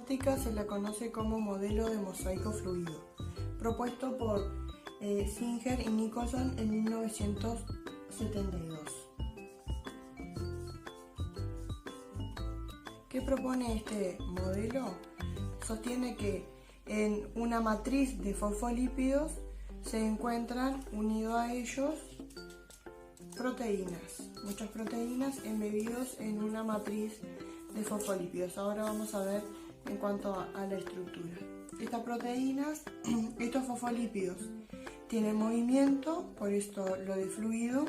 práctica se la conoce como modelo de mosaico fluido, propuesto por Singer y Nicholson en 1972. ¿Qué propone este modelo? Sostiene que en una matriz de fosfolípidos se encuentran unidos a ellos proteínas, muchas proteínas embebidos en una matriz de fosfolípidos. Ahora vamos a ver en cuanto a la estructura. Estas proteínas, estos fosfolípidos tienen movimiento, por esto lo de fluido,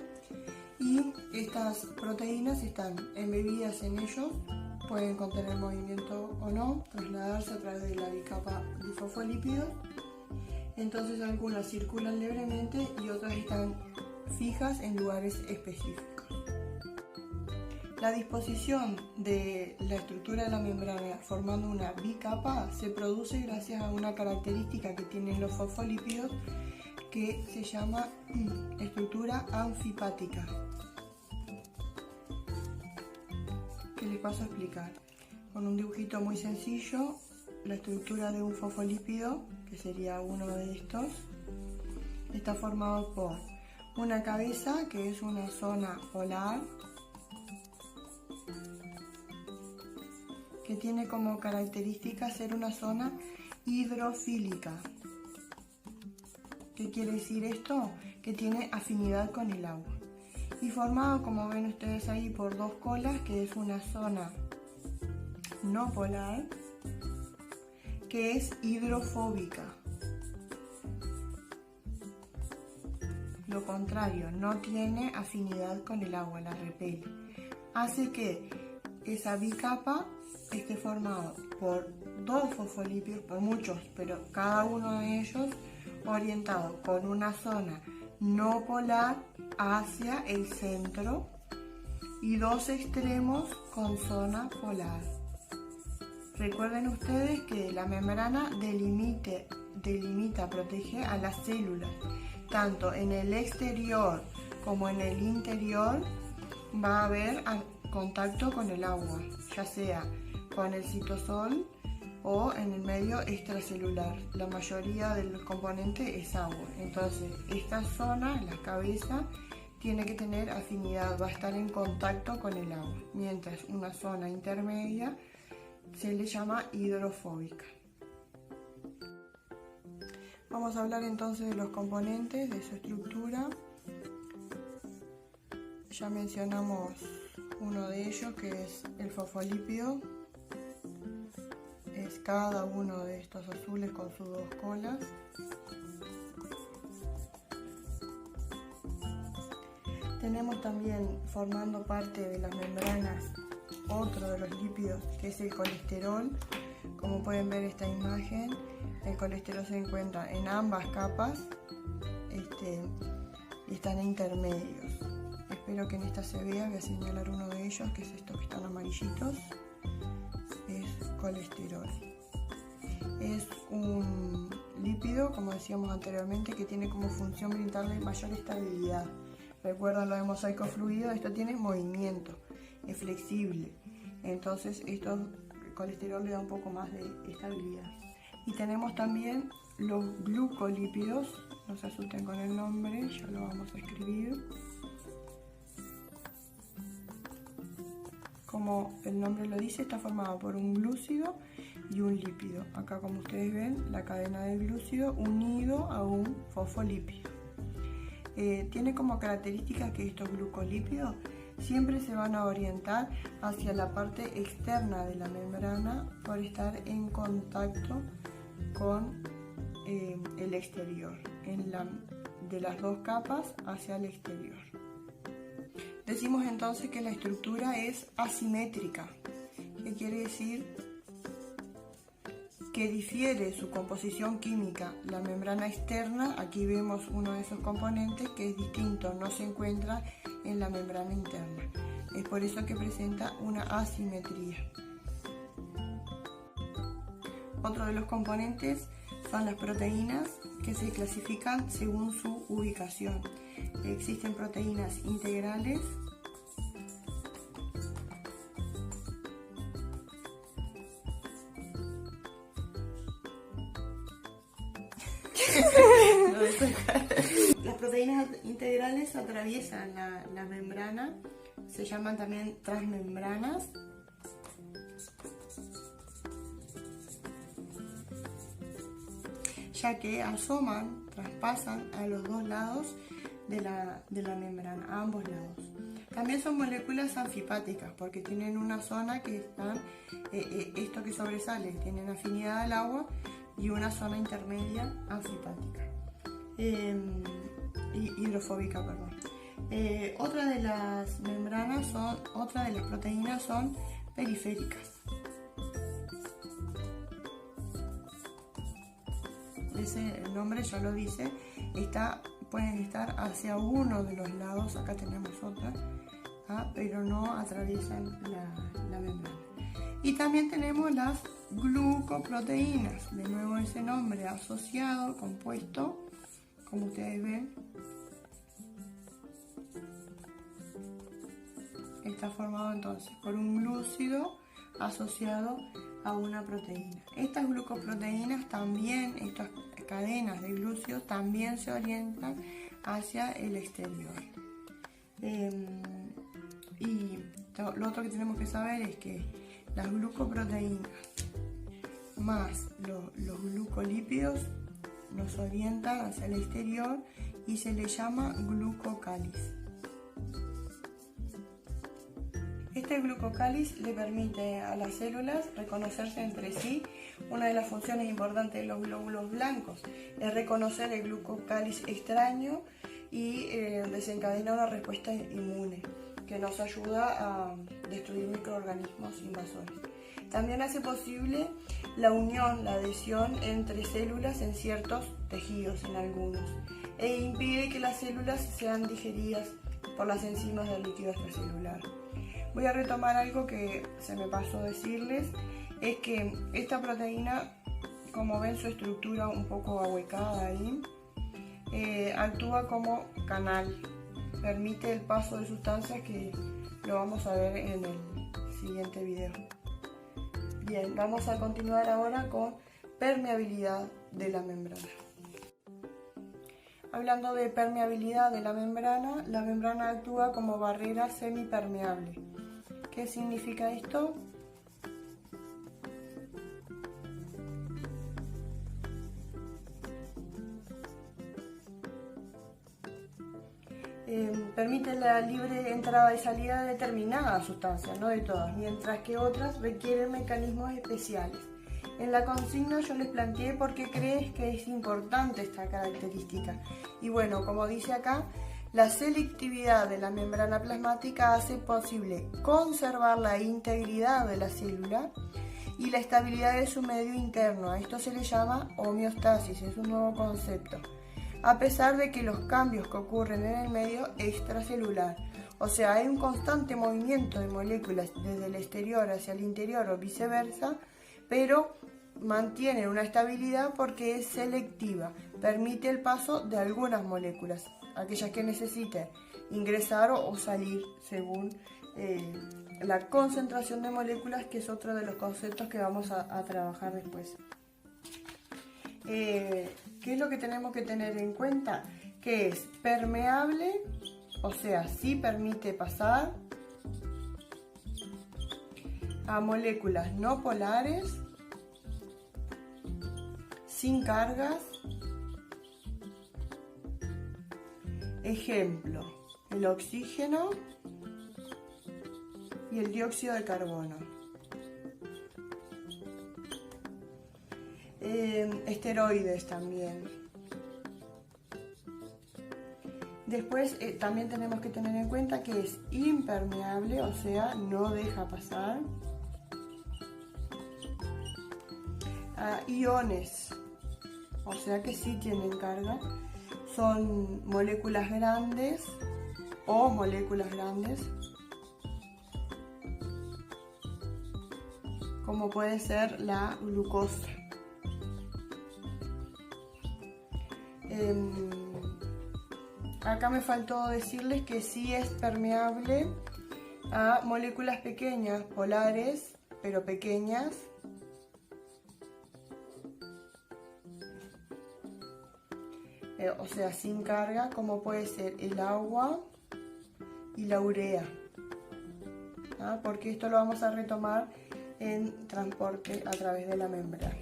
y estas proteínas están embebidas en ellos, pueden contener movimiento o no, trasladarse a través de la bicapa de fosfolípidos. Entonces algunas circulan libremente y otras están fijas en lugares específicos. La disposición de la estructura de la membrana formando una bicapa se produce gracias a una característica que tienen los fosfolípidos que se llama estructura anfipática, que les paso a explicar. Con un dibujito muy sencillo, la estructura de un fosfolípido, que sería uno de estos, está formado por una cabeza, que es una zona polar, que tiene como característica ser una zona hidrofílica. ¿Qué quiere decir esto? Que tiene afinidad con el agua. Y formado, como ven ustedes ahí, por dos colas, que es una zona no polar, que es hidrofóbica. Lo contrario, no tiene afinidad con el agua, la repele. Hace que esa bicapa esté formado por dos fosfolípidos, por muchos, pero cada uno de ellos orientado con una zona no polar hacia el centro y dos extremos con zona polar. Recuerden ustedes que la membrana delimita, protege a las células. Tanto en el exterior como en el interior va a haber contacto con el agua, ya sea con el citosol o en el medio extracelular. La mayoría de los componentes es agua. Entonces, esta zona, la cabeza, tiene que tener afinidad, va a estar en contacto con el agua, mientras una zona intermedia se le llama hidrofóbica. Vamos a hablar entonces de los componentes, de su estructura. Ya mencionamos uno de ellos, que es el fosfolípido. Es cada uno de estos azules con sus dos colas. Tenemos también, formando parte de las membranas, otro de los lípidos, que es el colesterol. Como pueden ver esta imagen, el colesterol se encuentra en ambas capas y están intermedios. Espero que en esta se vea. Voy a señalar uno de ellos, que es estos que están amarillitos. Es colesterol. Es un lípido, como decíamos anteriormente, que tiene como función brindarle mayor estabilidad. Recuerdan lo de mosaico fluido, esto tiene movimiento, es flexible. Entonces el colesterol le da un poco más de estabilidad. Y tenemos también los glucolípidos, no se asusten con el nombre, ya lo vamos a escribir. Como el nombre lo dice, está formado por un glúcido y un lípido. Acá, como ustedes ven, la cadena del glúcido unido a un fosfolípido. Tiene como característica que estos glucolípidos siempre se van a orientar hacia la parte externa de la membrana por estar en contacto con el exterior, de las dos capas hacia el exterior. Decimos entonces que la estructura es asimétrica. ¿Qué quiere decir? Que difiere su composición química. La membrana externa, aquí vemos uno de esos componentes que es distinto, no se encuentra en la membrana interna. Es por eso que presenta una asimetría. Otro de los componentes son las proteínas, que se clasifican según su ubicación. Existen proteínas integrales, No, las proteínas integrales atraviesan la membrana, se llaman también transmembranas. Ya que asoman, traspasan a los dos lados de la membrana, a ambos lados. También son moléculas anfipáticas porque tienen una zona que están, esto que sobresale, tienen afinidad al agua y una zona intermedia anfipática, hidrofóbica, perdón. Otra de las proteínas son periféricas. El nombre ya lo dice, pueden estar hacia uno de los lados, acá tenemos otra, pero no atraviesan la membrana. Y también tenemos las glucoproteínas, de nuevo ese nombre asociado, compuesto, como ustedes ven, está formado entonces por un glúcido asociado a una proteína. Estas glucoproteínas también, estas cadenas de glúcidos también se orientan hacia el exterior. Y lo otro que tenemos que saber es que las glucoproteínas más los glucolípidos nos orientan hacia el exterior y se le llama glucocáliz. Este glucocáliz le permite a las células reconocerse entre sí. Una de las funciones importantes de los glóbulos blancos es reconocer el glucocáliz extraño y desencadenar una respuesta inmune que nos ayuda a destruir microorganismos invasores. También hace posible la unión, la adhesión entre células en ciertos tejidos, en algunos, e impide que las células sean digeridas por las enzimas del líquido extracelular. Voy a retomar algo que se me pasó decirles, es que esta proteína, como ven su estructura un poco ahuecada ahí, actúa como canal, permite el paso de sustancias que lo vamos a ver en el siguiente video. Bien, vamos a continuar ahora con permeabilidad de la membrana. Hablando de permeabilidad de la membrana actúa como barrera semipermeable. ¿Qué significa esto? Permite la libre entrada y salida de determinadas sustancias, no de todas, mientras que otras requieren mecanismos especiales. En la consigna yo les planteé por qué crees que es importante esta característica. Y bueno, como dice acá, la selectividad de la membrana plasmática hace posible conservar la integridad de la célula y la estabilidad de su medio interno. A esto se le llama homeostasis, es un nuevo concepto, a pesar de que los cambios que ocurren en el medio extracelular, o sea, hay un constante movimiento de moléculas desde el exterior hacia el interior o viceversa, pero mantiene una estabilidad porque es selectiva, permite el paso de algunas moléculas, aquellas que necesiten ingresar o salir según la concentración de moléculas, que es otro de los conceptos que vamos a trabajar después. ¿Qué es lo que tenemos que tener en cuenta? Que es permeable, o sea, sí permite pasar a moléculas no polares, sin cargas. Ejemplo, el oxígeno y el dióxido de carbono. Esteroides también. Después también tenemos que tener en cuenta que es impermeable, o sea, no deja pasar. Iones, o sea que sí tienen carga. Son moléculas grandes o moléculas grandes, como puede ser la glucosa. Acá me faltó decirles que sí es permeable a moléculas pequeñas, polares, pero pequeñas. o sea, sin carga, como puede ser el agua y la urea. Porque esto lo vamos a retomar en transporte a través de la membrana.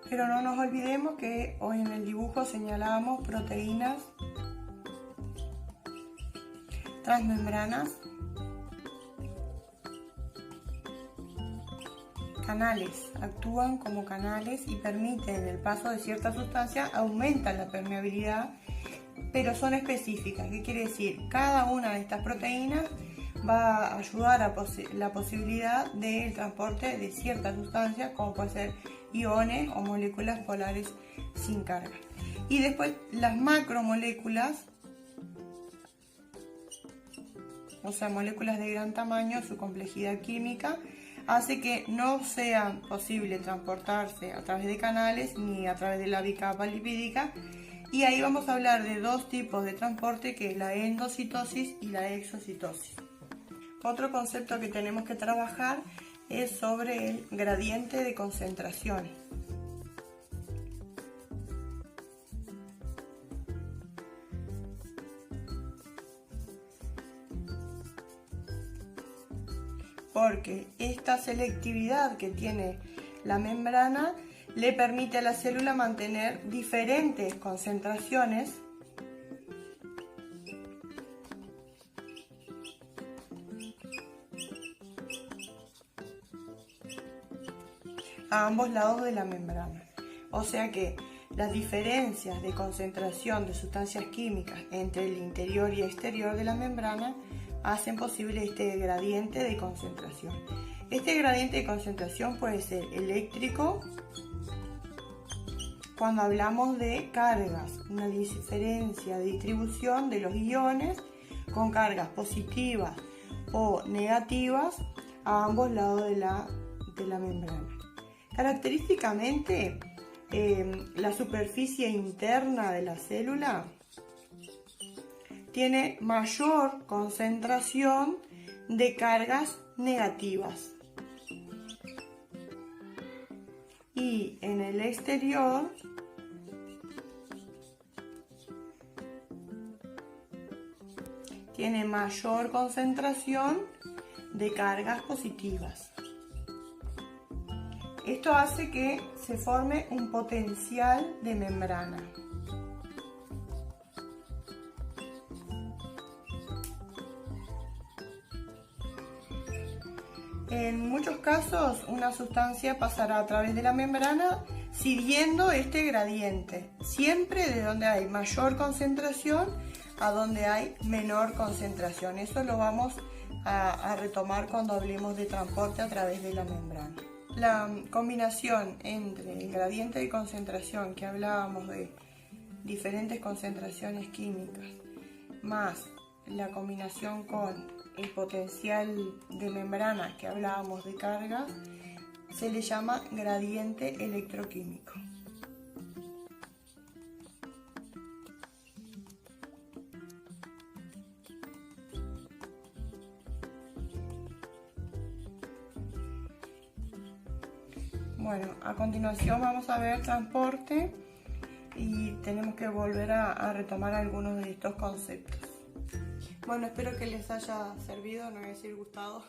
Pero no nos olvidemos que hoy en el dibujo señalábamos proteínas transmembranas, canales, actúan como canales y permiten el paso de ciertas sustancias, aumentan la permeabilidad, pero son específicas. ¿Qué quiere decir? Cada una de estas proteínas va a ayudar a la posibilidad del transporte de ciertas sustancias, como puede ser iones o moléculas polares sin carga. Y después las macromoléculas, o sea, moléculas de gran tamaño, su complejidad química hace que no sea posible transportarse a través de canales ni a través de la bicapa lipídica. Y ahí vamos a hablar de dos tipos de transporte, que es la endocitosis y la exocitosis. Otro concepto que tenemos que trabajar es sobre el gradiente de concentración. Porque esta selectividad que tiene la membrana le permite a la célula mantener diferentes concentraciones a ambos lados de la membrana. O sea que las diferencias de concentración de sustancias químicas entre el interior y exterior de la membrana hacen posible este gradiente de concentración. Este gradiente de concentración puede ser eléctrico, cuando hablamos de cargas, una diferencia de distribución de los iones con cargas positivas o negativas a ambos lados de la membrana. Característicamente, la superficie interna de la célula tiene mayor concentración de cargas negativas y en el exterior tiene mayor concentración de cargas positivas. Esto hace que se forme un potencial de membrana. En muchos casos, una sustancia pasará a través de la membrana siguiendo este gradiente, siempre de donde hay mayor concentración a donde hay menor concentración. Eso lo vamos a retomar cuando hablemos de transporte a través de la membrana. La combinación entre el gradiente de concentración, que hablábamos de diferentes concentraciones químicas, más la combinación con el potencial de membrana, que hablábamos de cargas, se le llama gradiente electroquímico. Bueno, a continuación vamos a ver transporte y tenemos que volver a retomar algunos de estos conceptos. Bueno, espero que les haya servido, no voy a decir gustado.